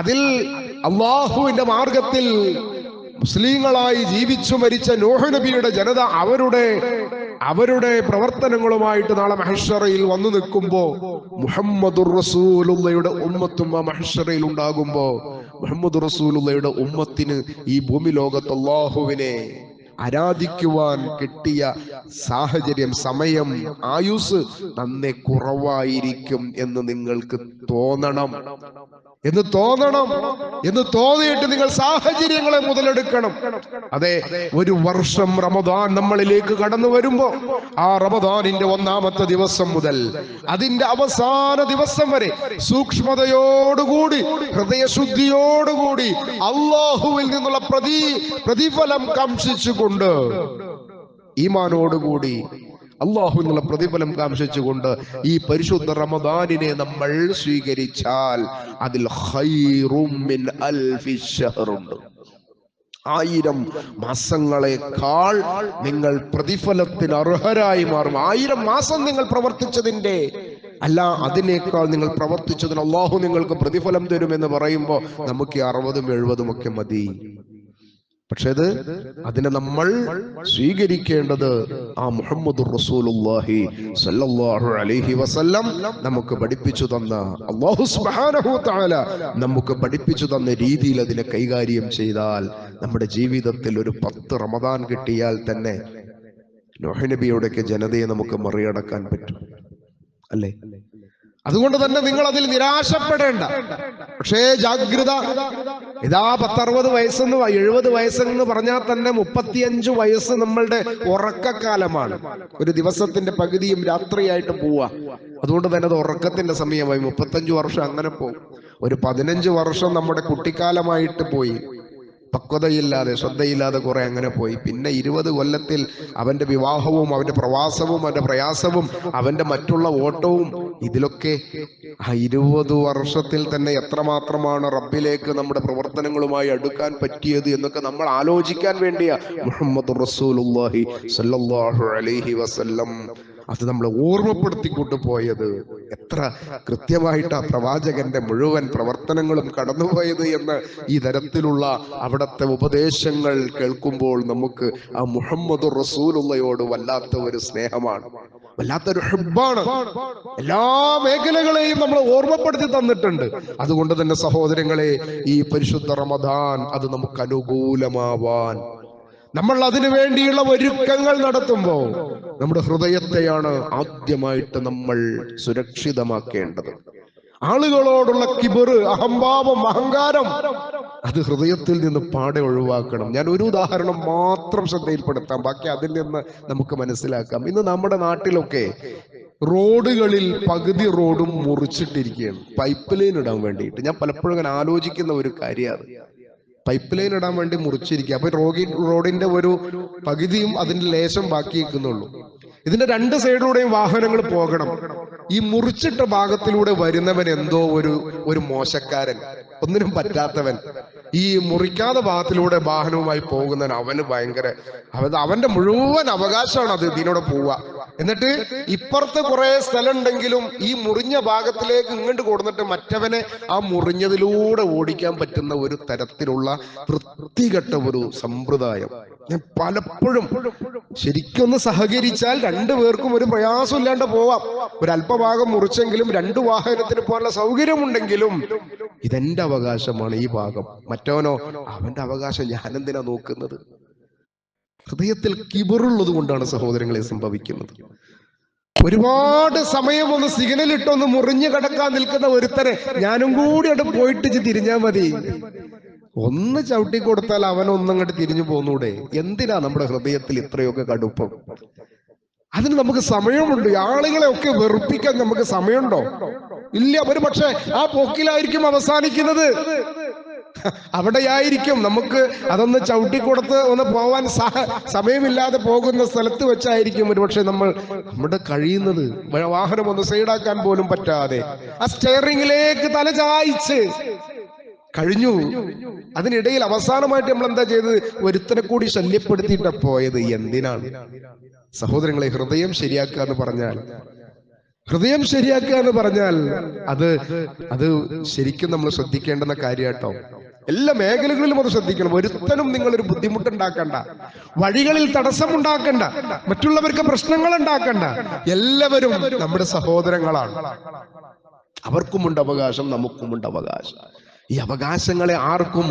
അതിൽ അള്ളാഹുവിന്റെ മാർഗത്തിൽ മുസ്ലിങ്ങളായി ജീവിച്ചു മരിച്ച നൂഹ് നബിയുടെ ജനത അവരുടെ പ്രവർത്തനങ്ങളുമായിട്ട് നാളെ മഹ്ശറയിൽ വന്നു നിൽക്കുമ്പോ, മുഹമ്മദുർ റസൂലുള്ളാഹിയുടെ ഉമ്മത്തും ആ മഹ്ശറയിൽ ഉണ്ടാകുമ്പോ, മുഹമ്മദ് റസൂലുള്ളാഹിയുടെ ഉമ്മത്തിന് ഈ ഭൂമി ലോകത്ത് അല്ലാഹുവിനെ ആരാധിക്കുവാൻ കിട്ടിയ സാഹചര്യം, സമയം, ആയുസ് നന്നേ കുറവായിരിക്കും എന്ന് നിങ്ങൾക്ക് തോന്നണം. എന്ന് തോന്നിയിട്ട് നിങ്ങൾ സാഹചര്യങ്ങളെ മുതലെടുക്കണം. അതെ, ഒരു വർഷം റമദാൻ നമ്മളിലേക്ക് കടന്നു വരുമ്പോ ആ റമദാനിന്റെ ഒന്നാമത്തെ ദിവസം മുതൽ അതിന്റെ അവസാന ദിവസം വരെ സൂക്ഷ്മതയോടുകൂടി, ഹൃദയശുദ്ധിയോടുകൂടി, അല്ലാഹുവിൽ നിന്നുള്ള പ്രതിഫലം കാംക്ഷിച്ചുകൊണ്ട്, ഈമാനോടുകൂടി അല്ലാഹുവിനുള്ള പ്രതിഫലം കാംക്ഷിച്ചുകൊണ്ട് ഈ പരിശുദ്ധ റമദാനിനെ നമ്മൾ സ്വീകരിച്ചാൽ അതിൽ ഖൈറും മിൻ അൽഫി ശഹറുണ്ട്. 1000 മാസങ്ങളെക്കാൾ നിങ്ങൾ പ്രതിഫലത്തിന് അർഹരായി മാറും. 1000 മാസം നിങ്ങൾ പ്രവർത്തിച്ചതിന്റെ അല്ല, അതിനേക്കാൾ നിങ്ങൾ പ്രവർത്തിച്ചതിന് അല്ലാഹു നിങ്ങൾക്ക് പ്രതിഫലം തരുമെന്ന് പറയുമ്പോൾ നമുക്ക് 60ഉം 70ഉം ഒക്കെ മതി. പക്ഷേ അതിനെ നമ്മൾ സ്വീകരിക്കേണ്ടത് ആ മുഹമ്മദുർ റസൂലുള്ളാഹി സ്വല്ലല്ലാഹു അലൈഹി വസല്ലം നമുക്ക് പഠിപ്പിച്ചു തന്ന, അല്ലാഹു സുബ്ഹാനഹു തആല നമുക്ക് പഠിപ്പിച്ചു തന്ന രീതിയിൽ അതിനെ കൈകാര്യം ചെയ്താൽ നമ്മുടെ ജീവിതത്തിൽ ഒരു 10 റമദാൻ കിട്ടിയാൽ തന്നെ നൂഹ് നബിയുടെയൊക്കെ ജനതയെ നമുക്ക് മറികടക്കാൻ പറ്റും, അല്ലേ? അതുകൊണ്ട് തന്നെ നിങ്ങൾ അതിൽ നിരാശപ്പെടേണ്ട. പക്ഷേ ജാഗ്രത. ഇതാ 10-60 വയസ്സെന്ന് 70 വയസ്സെന്ന് പറഞ്ഞാൽ തന്നെ 35 വയസ്സ് നമ്മളുടെ ഉറക്കക്കാലമാണ്. ഒരു ദിവസത്തിന്റെ പകുതിയും രാത്രിയായിട്ട് പോവാ. അതുകൊണ്ട് തന്നെ അത് ഉറക്കത്തിന്റെ സമയമായി. 35 വർഷം അങ്ങനെ പോകും. ഒരു 15 വർഷം നമ്മുടെ കുട്ടിക്കാലമായിട്ട് പോയി. പക്വതയില്ലാതെ, ശ്രദ്ധയില്ലാതെ കുറെ അങ്ങനെ പോയി. പിന്നെ 20 കൊല്ലത്തിൽ അവന്റെ വിവാഹവും അവന്റെ പ്രവാസവും അവന്റെ പ്രയാസവും അവന്റെ മറ്റുള്ള ഓട്ടവും, ഇതിലൊക്കെ ആ 20 വർഷത്തിൽ തന്നെ എത്രമാത്രമാണ് റബ്ബിലേക്ക് നമ്മുടെ പ്രവർത്തനങ്ങളുമായി അടുക്കാൻ പറ്റിയത് എന്നൊക്കെ നമ്മൾ ആലോചിക്കാൻ വേണ്ടിയാ മുഹമ്മദ് റസൂലുള്ളാഹി സ്വല്ലല്ലാഹു അലൈഹി വസല്ലം അത് നമ്മളെ ഓർമ്മപ്പെടുത്തിക്കൊണ്ട് പോയത്. എത്ര കൃത്യമായിട്ട് ആ പ്രവാചകന്റെ മുഴുവൻ പ്രവർത്തനങ്ങളും കടന്നുപോയത് എന്ന് ഈ തരത്തിലുള്ള അവിടത്തെ ഉപദേശങ്ങൾ കേൾക്കുമ്പോൾ നമുക്ക് ആ മുഹമ്മദ് റസൂലുള്ളയോട് വല്ലാത്ത ഒരു സ്നേഹമാണ്, വല്ലാത്തൊരു ഹുബ്ബാണ്. എല്ലാ മേഖലകളെയും നമ്മൾ ഓർമ്മപ്പെടുത്തി തന്നിട്ടുണ്ട്. അതുകൊണ്ട് തന്നെ സഹോദരങ്ങളെ, ഈ പരിശുദ്ധ റമദാൻ അത് നമുക്ക് അനുകൂലമാവാൻ നമ്മൾ അതിനു വേണ്ടിയുള്ള ഒരുക്കങ്ങൾ നടത്തുമ്പോൾ നമ്മുടെ ഹൃദയത്തെയാണ് ആദ്യമായിട്ട് നമ്മൾ സുരക്ഷിതമാക്കേണ്ടത്. ആളുകളോടുള്ള കിബറ്, അഹംഭാവം, അഹങ്കാരം അത് ഹൃദയത്തിൽ നിന്ന് പാടെ ഒഴിവാക്കണം. ഞാൻ ഒരു ഉദാഹരണം മാത്രം ശ്രദ്ധയിൽപ്പെടുത്താം, ബാക്കി അതിൽ നിന്ന് നമുക്ക് മനസ്സിലാക്കാം. ഇന്ന് നമ്മുടെ നാട്ടിലൊക്കെ റോഡുകളിൽ പകുതി റോഡും മുറിച്ചിട്ടിരിക്കുകയാണ് പൈപ്പ് ലൈൻ ഇടാൻ വേണ്ടിയിട്ട്. ഞാൻ പലപ്പോഴും അങ്ങനെ ആലോചിക്കുന്ന ഒരു കാര്യമാണ്. പൈപ്പ് ലൈൻ ഇടാൻ വേണ്ടി മുറിച്ചിരിക്കുക. അപ്പൊ റോഡിന്റെ ഒരു പകുതിയും അതിന്റെ ലേശം ബാക്കി നിൽക്കുന്നുള്ളൂ. ഇതിന്റെ 2 സൈഡിലൂടെയും വാഹനങ്ങൾ പോകണം. ഈ മുറിച്ചിട്ട ഭാഗത്തിലൂടെ വരുന്നവൻ എന്തോ ഒരു മോശക്കാരൻ, ഒന്നിനും പറ്റാത്തവൻ. ഈ മുറിക്കാതെ ഭാഗത്തിലൂടെ വാഹനവുമായി പോകുന്നവൻ അവന് ഭയങ്കര, അവന്റെ മുഴുവൻ അവകാശമാണ് അത് ഇതിനോട് പോവുക. എന്നിട്ട് ഇപ്പുറത്ത് കുറെ സ്ഥലം ഉണ്ടെങ്കിലും ഈ മുറിഞ്ഞ ഭാഗത്തിലേക്ക് ഇങ്ങോട്ട് കൊടുത്തിട്ട് മറ്റവനെ ആ മുറിഞ്ഞതിലൂടെ ഓടിക്കാൻ പറ്റുന്ന ഒരു തരത്തിലുള്ള വൃത്തികെട്ട ഒരു സമ്പ്രദായം. ഞാൻ പലപ്പോഴും ശരിക്കൊന്ന് സഹകരിച്ചാൽ 2 പേർക്കും ഒരു പ്രയാസം ഇല്ലാണ്ട് പോവാം. ഒരു അല്പഭാഗം മുറിച്ചെങ്കിലും 2 വാഹനത്തിന് പോകാനുള്ള സൗകര്യമുണ്ടെങ്കിലും ഇതെന്റെ അവകാശമാണ് ഈ ഭാഗം, മറ്റവനോ അവന്റെ അവകാശം ഞാനെന്തിനാ നോക്കുന്നത്? ഹൃദയത്തിൽ കിബറുള്ളത് കൊണ്ടാണ് സഹോദരങ്ങളെ സംഭവിക്കുന്നത്. ഒരുപാട് സമയം ഒന്ന് സിഗ്നൽ ഇട്ടൊന്ന് മുറിഞ്ഞു കിടക്കാൻ നിൽക്കുന്ന ഒരുത്തരെ ഞാനും കൂടി അവിടെ പോയിട്ട് തിരിഞ്ഞാ മതി, ഒന്ന് ചവിട്ടി കൊടുത്താൽ അവനൊന്നങ്ങോട്ട് തിരിഞ്ഞു പോന്നൂടെ? എന്തിനാ നമ്മുടെ ഹൃദയത്തിൽ ഇത്രയൊക്കെ കടുപ്പം? അതിന് നമുക്ക് സമയമുണ്ട്. ആളുകളെ ഒക്കെ വെറുപ്പിക്കാൻ നമുക്ക് സമയമുണ്ടോ? ഇല്ല. ഒരു പക്ഷെ ആ പോക്കിലായിരിക്കും അവസാനിക്കുന്നത്. അവിടെയായിരിക്കും നമുക്ക് അതൊന്ന് ചവിട്ടിക്കൊടുത്ത് ഒന്ന് പോവാൻ സമയമില്ലാതെ പോകുന്ന സ്ഥലത്ത് വെച്ചായിരിക്കും ഒരുപക്ഷെ നമ്മുടെ കഴിയുന്നത്. വാഹനം ഒന്ന് സൈഡാക്കാൻ പോലും പറ്റാതെ ആ സ്റ്റെയറിംഗിലേക്ക് തല ചായ്ച്ച് കഴിഞ്ഞു. അതിനിടയിൽ അവസാനമായിട്ട് നമ്മൾ എന്താ ചെയ്തത്? ഒരുത്തനെ കൂടി ശല്യപ്പെടുത്തിയിട്ടാ പോയത്. എന്തിനാണ് സഹോദരങ്ങളെ? ഹൃദയം ശരിയാക്കുക എന്ന് പറഞ്ഞാൽ അത് ശരിക്കും നമ്മൾ ശ്രദ്ധിക്കേണ്ടുന്ന കാര്യാട്ടോ. എല്ലാ മേഖലകളിലും അത് ശ്രദ്ധിക്കണം. ഒരുത്തനും നിങ്ങളൊരു ബുദ്ധിമുട്ടുണ്ടാക്കണ്ട, വഴികളിൽ തടസ്സമുണ്ടാക്കണ്ട, മറ്റുള്ളവർക്ക് പ്രശ്നങ്ങൾ ഉണ്ടാക്കണ്ട. എല്ലാവരും നമ്മുടെ സഹോദരങ്ങളാണ്. അവർക്കുമുണ്ട് അവകാശം, നമുക്കുമുണ്ട് അവകാശം. ഈ അവകാശങ്ങളെ ആർക്കും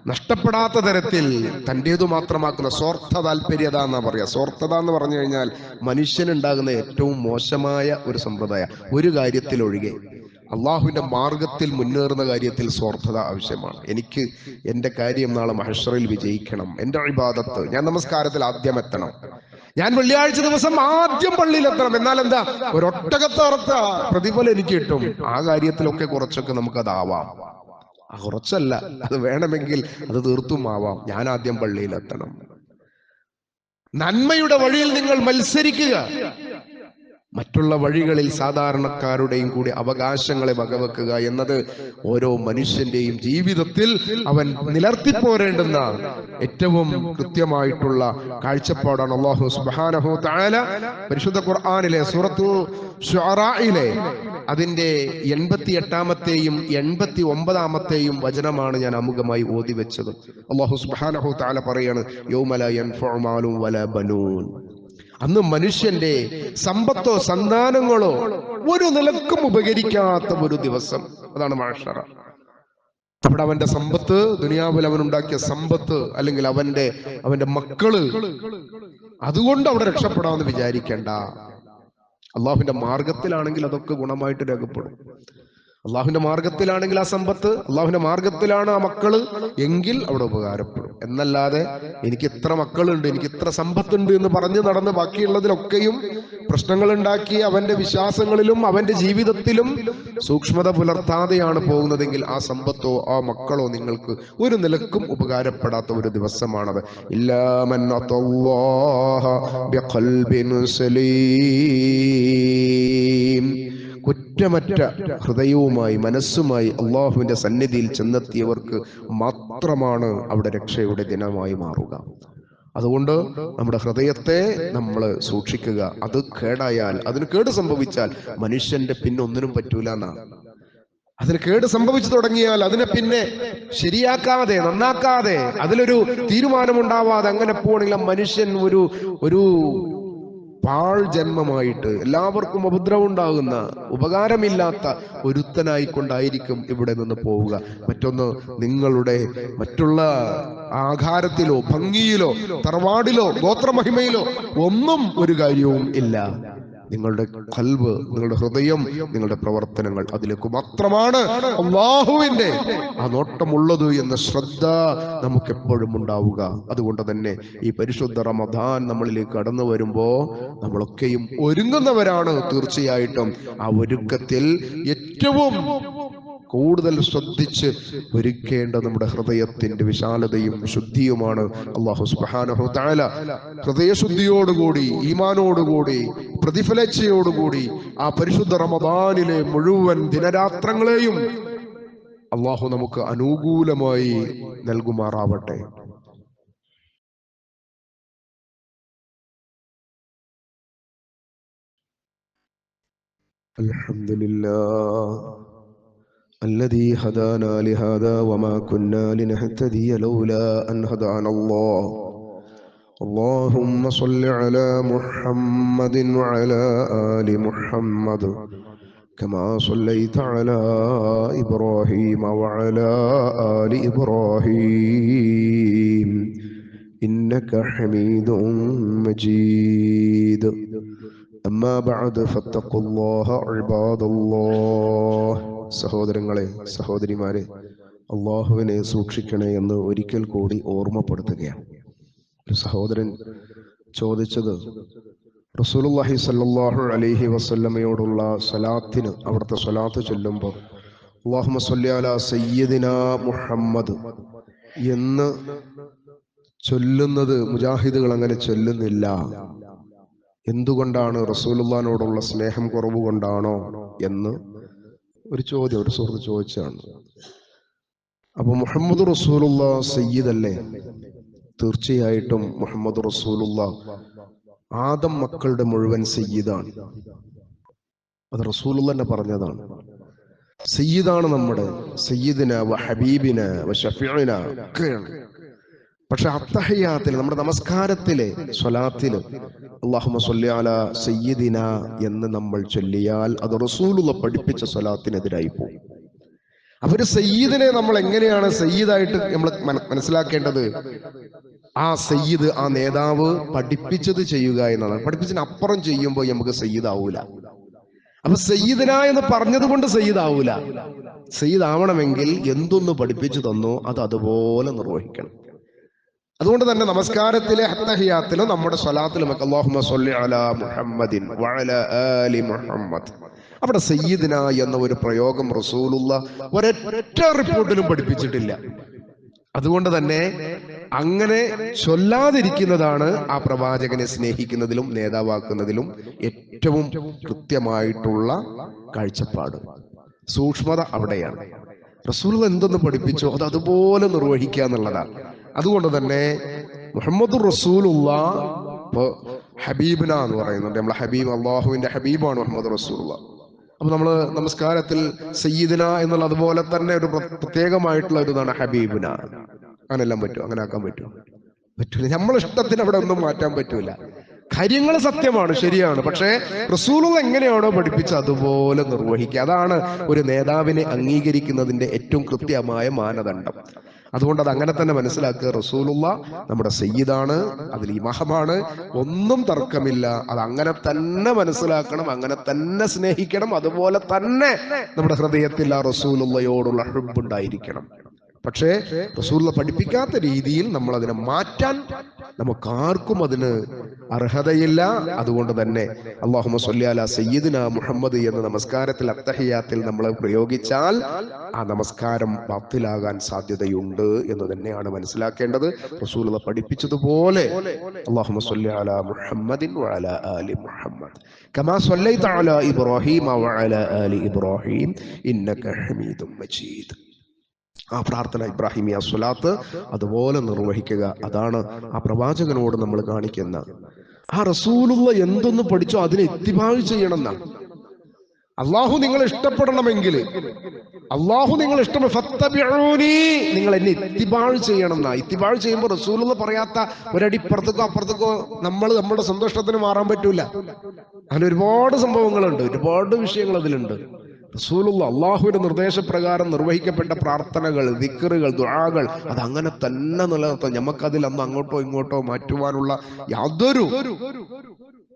നഷ്ടപ്പെടാത്ത തരത്തിൽ തൻ്റേതു മാത്രമാക്കുന്ന സ്വാർത്ഥ താല്പര്യത എന്നാ പറയാ. സ്വാർത്ഥത എന്ന് പറഞ്ഞു കഴിഞ്ഞാൽ മനുഷ്യനുണ്ടാകുന്ന ഏറ്റവും മോശമായ ഒരു സമ്പ്രദായം. ഒരു കാര്യത്തിൽ ഒഴികെ അള്ളാഹുവിന്റെ മാർഗത്തിൽ മുന്നേറുന്ന കാര്യത്തിൽ സ്വാർത്ഥത ആവശ്യമാണ്. എനിക്ക് എൻ്റെ കാര്യം നാളെ മഹ്ശറിൽ വിജയിക്കണം, എൻ്റെ ഇബാദത്ത്, ഞാൻ നമസ്കാരത്തിൽ ആദ്യം എത്തണം, ഞാൻ വെള്ളിയാഴ്ച ദിവസം ആദ്യം പള്ളിയിൽ എത്തണം, എന്നാൽ എന്താ ഒരൊട്ടകത്തെ അറുത്ത പ്രതിഫലം എനിക്ക് കിട്ടും. ആ കാര്യത്തിലൊക്കെ കുറച്ചൊക്കെ നമുക്കതാവാം. കുറച്ചല്ല, അത് വേണമെങ്കിൽ അത് തീർത്തും ആവാം. ഞാൻ ആദ്യം പള്ളിയിൽ എത്തണം. നന്മയുടെ വഴിയിൽ നിങ്ങൾ മത്സരിക്കുക. മറ്റുള്ള വഴികളിൽ സാധാരണക്കാരുടെയും കൂടി അവകാശങ്ങളെ വകവെക്കുക എന്നത് ഓരോ മനുഷ്യന്റെയും ജീവിതത്തിൽ അവൻ നിലർത്തിപ്പോരേണ്ടുന്ന ഏറ്റവും കൃത്യമായിട്ടുള്ള കാഴ്ചപ്പാടാണ്. അല്ലാഹു സുബ്ഹാനഹു തആല പരിശുദ്ധ ഖുർആനിലെ സൂറത്തു ശുഅറായിലെ അതിന്റെ 88-ാമത്തെയും 89-ാമത്തെയും വചനമാണ് ഞാൻ അമുഖമായി ഓതി വെച്ചത്. അല്ലാഹു സുബ്ഹാനഹു തആല പറയാണ്, യൗമ ലാ യൻഫഉ മാലും വലാ ബനൂൻ. അന്ന് മനുഷ്യന്റെ സമ്പത്തോ സന്താനങ്ങളോ ഒരു നിലക്കും ഉപകരിക്കാത്ത ഒരു ദിവസം. അതാണ് മഹ്ശറ. അവിടെ അവന്റെ സമ്പത്ത്, ദുനിയാവിൽ അവനുണ്ടാക്കിയ സമ്പത്ത്, അല്ലെങ്കിൽ അവന്റെ മക്കള്, അതുകൊണ്ട് അവിടെ രക്ഷപ്പെടാമെന്ന് വിചാരിക്കേണ്ട. അള്ളാഹുവിന്റെ മാർഗത്തിലാണെങ്കിൽ അതൊക്കെ ഗുണമായിട്ട് രേഖപ്പെടും. അള്ളാഹുവിന്റെ മാർഗത്തിലാണെങ്കിൽ ആ സമ്പത്ത്, അള്ളാഹുവിന്റെ മാർഗത്തിലാണ് ആ മക്കള് എങ്കിൽ അവിടെ ഉപകാരപ്പെടും. എന്നല്ലാതെ എനിക്ക് ഇത്ര മക്കളുണ്ട്, എനിക്ക് ഇത്ര സമ്പത്തുണ്ട് എന്ന് പറഞ്ഞു നടന്ന് ബാക്കിയുള്ളതിലൊക്കെയും പ്രശ്നങ്ങൾ ഉണ്ടാക്കി അവന്റെ വിശ്വാസങ്ങളിലും അവന്റെ ജീവിതത്തിലും സൂക്ഷ്മത പുലർത്താതെയാണ് പോകുന്നതെങ്കിൽ ആ സമ്പത്തോ ആ മക്കളോ നിങ്ങൾക്ക് ഒരു നിലക്കും ഉപകാരപ്പെടാത്ത ഒരു ദിവസമാണത്. ഇല്ലാ മൻ അത്തല്ലാഹ ബിഖൽബിൻ സലീം. കുറ്റമറ്റ ഹൃദയവുമായി മനസ്സുമായി അള്ളാഹുവിന്റെ സന്നിധിയിൽ ചെന്നെത്തിയവർക്ക് മാത്രമാണ് അവിടെ രക്ഷയുടെ ദിനമായി മാറുക. അതുകൊണ്ട് നമ്മുടെ ഹൃദയത്തെ നമ്മൾ സൂക്ഷിക്കുക. അത് കേടായാൽ, അതിന് കേട് സംഭവിച്ചാൽ മനുഷ്യന്റെ പിന്നെ ഒന്നിനും പറ്റൂല എന്നാണ്. അതിന് കേട് സംഭവിച്ചു തുടങ്ങിയാൽ അതിനെ പിന്നെ ശരിയാക്കാതെ, നന്നാക്കാതെ, അതിലൊരു തീരുമാനമുണ്ടാവാതെ അങ്ങനെ പോകണമെങ്കിൽ മനുഷ്യൻ ഒരു പാൾ ജന്മമായിട്ട് എല്ലാവർക്കും ഉപദ്രവം ഉണ്ടാകുന്ന, ഉപകാരമില്ലാത്ത ഒരുത്തനായിക്കൊണ്ടായിരിക്കും ഇവിടെ നിന്ന് പോവുക. മറ്റൊന്ന്, നിങ്ങളുടെ മറ്റുള്ള ആകാരത്തിലോ ഭംഗിയിലോ തറവാടിലോ ഗോത്രമഹിമയിലോ ഒന്നും ഒരു കാര്യവും ഇല്ല. നിങ്ങളുടെ ഖൽബ്, നിങ്ങളുടെ ഹൃദയം, നിങ്ങളുടെ പ്രവർത്തനങ്ങൾ, അതിലേക്ക് മാത്രമാണ് അല്ലാഹുവിന്റെ ആ നോട്ടമുള്ളത് എന്ന ശ്രദ്ധ നമുക്ക് എപ്പോഴും ഉണ്ടാവുക. അതുകൊണ്ട് തന്നെ ഈ പരിശുദ്ധ റമദാൻ നമ്മളിലേക്ക് കടന്നു വരുമ്പോ നമ്മളൊക്കെയും ഒരുങ്ങുന്നവരാണ്. തീർച്ചയായിട്ടും ആ ഒരുക്കത്തിൽ ഏറ്റവും കൂടുതൽ ശ്രദ്ധിച്ച് ഒരുക്കേണ്ട നമ്മുടെ ഹൃദയത്തിന്റെ വിശാലതയും ശുദ്ധിയുമാണ്. അല്ലാഹു സുബ്ഹാനഹു തആല ഹൃദയശുദ്ധിയോടുകൂടി, ഈമാനോടുകൂടി, പ്രതിഫലേച്ഛയോടുകൂടി ആ പരിശുദ്ധ റമദാനിലെ മുഴുവൻ ദിനരാത്രങ്ങളെയും അല്ലാഹു നമുക്ക് അനുകൂലമായി നൽകുമാറാവട്ടെ. അൽഹംദുലില്ലാഹ് الذي هدانا لهذا وما كنا لنهتدي لولا أن هدانا الله. اللهم صل على محمد وعلى آل محمد كما صليت على إبراهيم وعلى آل إبراهيم إنك حميد مجيد. أما بعد فاتقوا الله عباد الله. സഹോദരങ്ങളെ, സഹോദരിമാരെ, അള്ളാഹുവിനെ സൂക്ഷിക്കണേ എന്ന് ഒരിക്കൽ കൂടി ഓർമ്മപ്പെടുത്തുകയാണ്. ഒരു സഹോദരൻ ചോദിച്ചത് റസൂലുള്ളാഹി സ്വല്ലല്ലാഹു അലൈഹി വസല്ലമയോടുള്ള സ്വലാത്തിന്, അവിടുത്തെ സ്വലാത്ത് ചൊല്ലുമ്പോൾ അല്ലാഹുമ്മ സ്വല്ലി അലാ സയ്യിദിനാ മുഹമ്മദ് എന്ന് ചൊല്ലുന്നത് മുജാഹിദുകൾ അങ്ങനെ ചൊല്ലുന്നില്ല. എന്തുകൊണ്ടാണ്? റസൂലുള്ളാഹിനോടുള്ള സ്നേഹം കുറവ് കൊണ്ടാണോ എന്ന് ഒരു ചോദ്യം ഒരു സുഹൃത്ത് ചോദിച്ചാണ്. അപ്പൊ മുഹമ്മദ് റസൂലുള്ളാഹ് സയ്യിദ് അല്ലേ? തീർച്ചയായിട്ടും മുഹമ്മദ് റസൂലുള്ളാഹ് ആദം മക്കളുടെ മുഴുവൻ സയ്യിദാണ്. അത് റസൂലുള്ളാഹ് തന്നെ പറഞ്ഞതാണ്. സയ്യിദാണ് നമ്മുടെ സയ്യിദിന വ ഹബീബിന വ ഷഫീഇന ഒക്കെയാണ്. പക്ഷെ അത്തഹിയ്യാത്തിൽ, നമ്മുടെ നമസ്കാരത്തിലെ സ്വലാത്തില് അല്ലാഹുമ്മ സ്വല്ലി അലാ സയ്യിദിന എന്ന് നമ്മൾ ചൊല്ലിയാൽ അത് റസൂലുള്ളാഹ് പഠിപ്പിച്ച സ്വലാത്തിനെതിരായി പോകും. അവര് സയ്യിദിനെ നമ്മൾ എങ്ങനെയാണ് സയ്യിദായിട്ട് നമ്മൾ മനസ്സിലാക്കേണ്ടത്? ആ സയ്യിദ്, ആ നേതാവ് പഠിപ്പിച്ചത് ചെയ്യുക എന്നതാണ്. പഠിപ്പിച്ചതിന് അപ്പുറം ചെയ്യുമ്പോൾ നമുക്ക് സയ്യിദ് ആവൂല. അപ്പൊ സയ്യിദിന എന്ന് പറഞ്ഞത് കൊണ്ട് സയ്യിദ് ആവൂല. സയ്യിദ് ആവണമെങ്കിൽ എന്തൊന്ന് പഠിപ്പിച്ചു തന്നോ അത് അതുപോലെ നിർവഹിക്കണം. അതുകൊണ്ട് തന്നെ നമസ്കാരത്തിലെ അത്തഹിയാത്തിലും നമ്മുടെ സ്വലാത്തിലും ഒക്കെ അല്ലാഹുമ്മ സ്വല്ലി അലാ മുഹമ്മദിൻ വഅലാ ആലി മുഹമ്മദ്, അവിടെ സയ്യിദിന എന്ന ഒരു പ്രയോഗം റസൂലുള്ള ഒരൊറ്റ റിപ്പോർട്ടിലും പഠിപ്പിച്ചിട്ടില്ല. അതുകൊണ്ട് തന്നെ അങ്ങനെ ചൊല്ലാതിരിക്കുന്നതാണ് ആ പ്രവാചകനെ സ്നേഹിക്കുന്നതിലും നേതാവാക്കുന്നതിലും ഏറ്റവും കൃത്യമായിട്ടുള്ള കാഴ്ചപ്പാട്. സൂക്ഷ്മത അവിടെയാണ്. റസൂൽ എന്തെന്ന് പഠിപ്പിച്ചോ അത് അതുപോലെ നിർവഹിക്കുക എന്നുള്ളതാണ്. അതുകൊണ്ട് തന്നെ മുഹമ്മദുർ റസൂലുള്ള ഹബീബിന എന്ന് പറയുന്നുണ്ട്. നമ്മളെ ഹബീബ്, അള്ളാഹുവിന്റെ ഹബീബാണ് മുഹമ്മദ് റസൂലുള്ള. അപ്പൊ നമ്മള് നമസ്കാരത്തിൽ സയ്യിദിന എന്നുള്ള അതുപോലെ തന്നെ ഒരു പ്രത്യേകമായിട്ടുള്ള ഒരു ഇതാണ് ഹബീബിന. അങ്ങനെല്ലാം പറ്റും, അങ്ങനെ ആക്കാൻ പറ്റും? പറ്റൂല. നമ്മളെ ഇഷ്ടത്തിന് അവിടെ ഒന്നും മാറ്റാൻ പറ്റൂല. കാര്യങ്ങൾ സത്യമാണ്, ശരിയാണ്. പക്ഷേ റസൂലുള്ള എങ്ങനെയാണോ പഠിപ്പിച്ച അതുപോലെ നിർവഹിക്കുക. അതാണ് ഒരു നേതാവിനെ അംഗീകരിക്കുന്നതിന്റെ ഏറ്റവും കൃത്യമായ മാനദണ്ഡം. അതുകൊണ്ട് അത് അങ്ങനെ തന്നെ മനസ്സിലാക്കുക. റസൂലുള്ള നമ്മുടെ സയ്യിദാണ്, അതിൽ ഇമാമാണ്, ഒന്നും തർക്കമില്ല. അത് അങ്ങനെ തന്നെ മനസ്സിലാക്കണം, അങ്ങനെ തന്നെ സ്നേഹിക്കണം. അതുപോലെ തന്നെ നമ്മുടെ ഹൃദയത്തിൽ ആ റസൂലുള്ളയോടുള്ള ഹുബ്ബ് ഉണ്ടായിരിക്കണം. പക്ഷേ റസൂലുള്ള പഠിപ്പിക്കാത്ത രീതിയിൽ നമ്മൾ അതിനെ മാറ്റാൻ നമുക്കാർക്കും അതിന് അർഹതയില്ല. അതുകൊണ്ട് തന്നെ അല്ലാഹുമ്മ സ്വല്ലി അലാ സയ്യിദിന മുഹമ്മദ് എന്ന നമസ്കാരത്തിൽ അത്തഹിയാത്തിൽ നമ്മൾ പ്രയോഗിച്ചാൽ ആ നമസ്കാരം ബാത്തിലാകാൻ സാധ്യതയുണ്ട് എന്ന് തന്നെയാണ് മനസ്സിലാക്കേണ്ടത്. റസൂലുള്ള പഠിപ്പിച്ചതുപോലെ അല്ലാഹുമ്മ സ്വല്ലി അലാ മുഹമ്മദിൻ വഅലാ ആലി മുഹമ്മദ് കമാ സ്വല്ലൈത അലാ ഇബ്രാഹീമ വഅലാ ആലി ഇബ്രാഹീം ഇന്നക ഹമീദും മജീദ്. ആ പ്രാർത്ഥന, ഇബ്രാഹിമിയ സ്വലാത്ത് അതുപോലെ നിർവഹിക്കുക. അതാണ് ആ പ്രവാചകനോട് നമ്മൾ കാണിക്കുന്ന. ആ റസൂലുള്ള എന്തൊന്ന് പഠിച്ചോ അതിനെ ഇത്തിബാഅ് ചെയ്യണം എന്നാണ്. അള്ളാഹു നിങ്ങൾ ഇഷ്ടപ്പെടണമെങ്കിൽ, അള്ളാഹു നിങ്ങൾ ഫത്തബിഊനി, നിങ്ങൾ എന്നെ ഇത്തിബാഅ് ചെയ്യണം എന്നാ. ഇത്തിബാഅ് ചെയ്യുമ്പോൾ റസൂലുള്ള പറയാത്ത ഒരടി ഇപ്പുറത്തേക്കോ അപ്പുറത്തേക്കോ നമ്മൾ നമ്മുടെ സന്തോഷത്തിന് മാറാൻ പറ്റൂല. അങ്ങനെ ഒരുപാട് സംഭവങ്ങളുണ്ട്, ഒരുപാട് വിഷയങ്ങൾ അതിലുണ്ട്. റസൂലുള്ള അള്ളാഹുവിന്റെ നിർദ്ദേശപ്രകാരം നിർവഹിക്കപ്പെട്ട പ്രാർത്ഥനകൾ, ദിക്റുകൾ, ദുആകൾ അത് അങ്ങനെ തന്നെ നിലനിർത്താം. നമുക്കതിൽ അന്ന് അങ്ങോട്ടോ ഇങ്ങോട്ടോ മാറ്റുവാനുള്ള യാതൊരു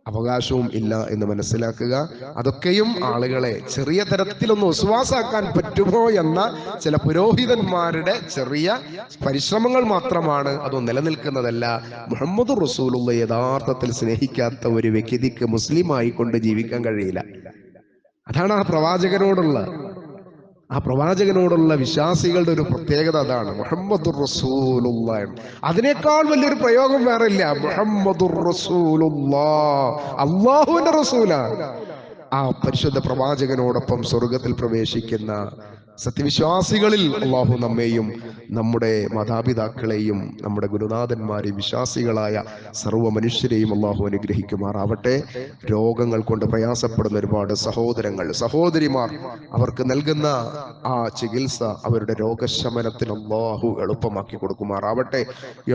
അവകാശവും ഇല്ല എന്ന് മനസ്സിലാക്കുക. അതൊക്കെയും ആളുകളെ ചെറിയ തരത്തിലൊന്ന് വിശ്വാസാക്കാൻ പറ്റുമോ എന്ന ചില പുരോഹിതന്മാരുടെ ചെറിയ പരിശ്രമങ്ങൾ മാത്രമാണ്. അതൊന്നും നിലനിൽക്കുന്നതല്ല. മുഹമ്മദ് റസൂലുള്ള യഥാർത്ഥത്തിൽ സ്നേഹിക്കാത്ത ഒരു വ്യക്തിക്ക് മുസ്ലിമായി കൊണ്ട് ജീവിക്കാൻ കഴിയില്ല. അതാണ് ആ പ്രവാചകനോടുള്ള വിശ്വാസികളുടെ ഒരു പ്രത്യേകത. അതാണ് മുഹമ്മദുർ റസൂലുള്ളാഹ്. അതിനേക്കാൾ വലിയൊരു പ്രയോഗം വേറെ ഇല്ല. മുഹമ്മദുർ റസൂലുള്ളാഹ്, അല്ലാഹുവിന്റെ റസൂലാണ്. ആ പരിശുദ്ധ പ്രവാചകനോടൊപ്പം സ്വർഗത്തിൽ പ്രവേശിക്കുന്ന സത്യവിശ്വാസികളിൽ അള്ളാഹു നമ്മെയും നമ്മുടെ മാതാപിതാക്കളെയും നമ്മുടെ ഗുരുനാഥന്മാരെയും വിശ്വാസികളായ സർവ്വ മനുഷ്യരെയും അള്ളാഹു അനുഗ്രഹിക്കുമാറാവട്ടെ. രോഗങ്ങൾ കൊണ്ട് പ്രയാസപ്പെടുന്ന ഒരുപാട് സഹോദരങ്ങൾ, സഹോദരിമാർ, അവർക്ക് നൽകുന്ന ആ ചികിത്സ അവരുടെ രോഗശമനത്തിന് അള്ളാഹു എളുപ്പമാക്കി കൊടുക്കുമാറാവട്ടെ.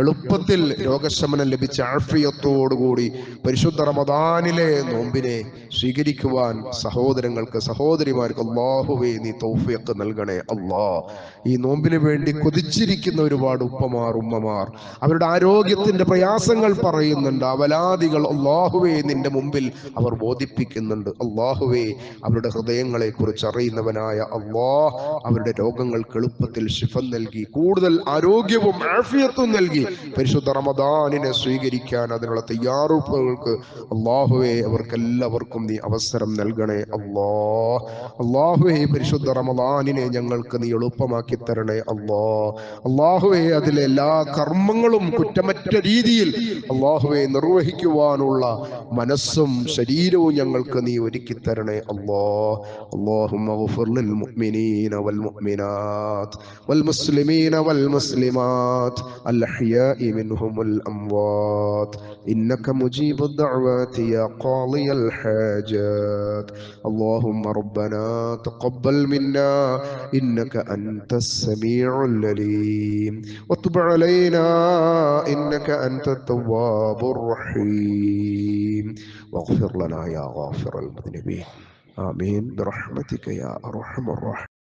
എളുപ്പത്തിൽ രോഗശമനം ലഭിച്ച ആഫിയത്തോടുകൂടി പരിശുദ്ധ റമദാനിലെ നോമ്പിനെ സ്വീകരിക്കുവാൻ സഹോദരങ്ങൾക്ക്, സഹോദരിമാർക്ക് അള്ളാഹുവേ നീ തൗഫീഖ് നൽകണേ അല്ലാ. ഈ നോമ്പിന് വേണ്ടി കൊതിച്ചിരിക്കുന്ന ഒരുപാട് ഉപ്പമാർ, ഉമ്മമാർ, അവരുടെ ആരോഗ്യത്തിന്റെ പ്രയാസങ്ങൾ പറയുന്നുണ്ട്. അവലാദികൾ അള്ളാഹുവേ നിന്റെ മുമ്പിൽ അവർ ബോധിപ്പിക്കുന്നുണ്ട്. അള്ളാഹുവേ അവരുടെ ഹൃദയങ്ങളെ കുറിച്ച് അറിയുന്നവനായ അള്ളാഹ് അവരുടെ രോഗങ്ങൾക്ക് എളുപ്പത്തിൽ ശിഫ നൽകി കൂടുതൽ ആരോഗ്യവും ആഫിയത്തും നൽകി പരിശുദ്ധ റമദാനിനെ സ്വീകരിക്കാൻ അതിനുള്ള തയ്യാറെടുപ്പുകൾക്ക് അള്ളാഹുവേ അവർക്കെല്ലാവർക്കും നീ അവസരം നൽകണേ അല്ലാഹ്. അള്ളാഹുവേ പരിശുദ്ധ റമദാനിനെ ഞങ്ങൾക്ക് നീ എളുപ്പമാക്കി തരണേ അല്ലാഹ്. അള്ളാഹുവേ അതിലെ എല്ലാ കർമ്മങ്ങളും കുറ്റമറ്റ രീതിയിൽ അള്ളാഹുവേ നിർവഹിക്കുവാനുള്ള മനസ്സും ശരീരവും ഞങ്ങൾക്ക് നീ ഒരുക്കി തരണേ അല്ലാഹ്. اللهم اغفر للمؤمنين والمؤمنات والمسلمين والمسلمات الأحياء منهم الأموات إنك مجيب الدعوات يا قاضي الحاجات. اللهم ربنا تقبل منا إنك أنت السميع العليم وتب علينا إنك أنت التواب الرحيم واغفر لنا يا غافر المذنبين. آمين برحمتك يا أرحم الراحمين.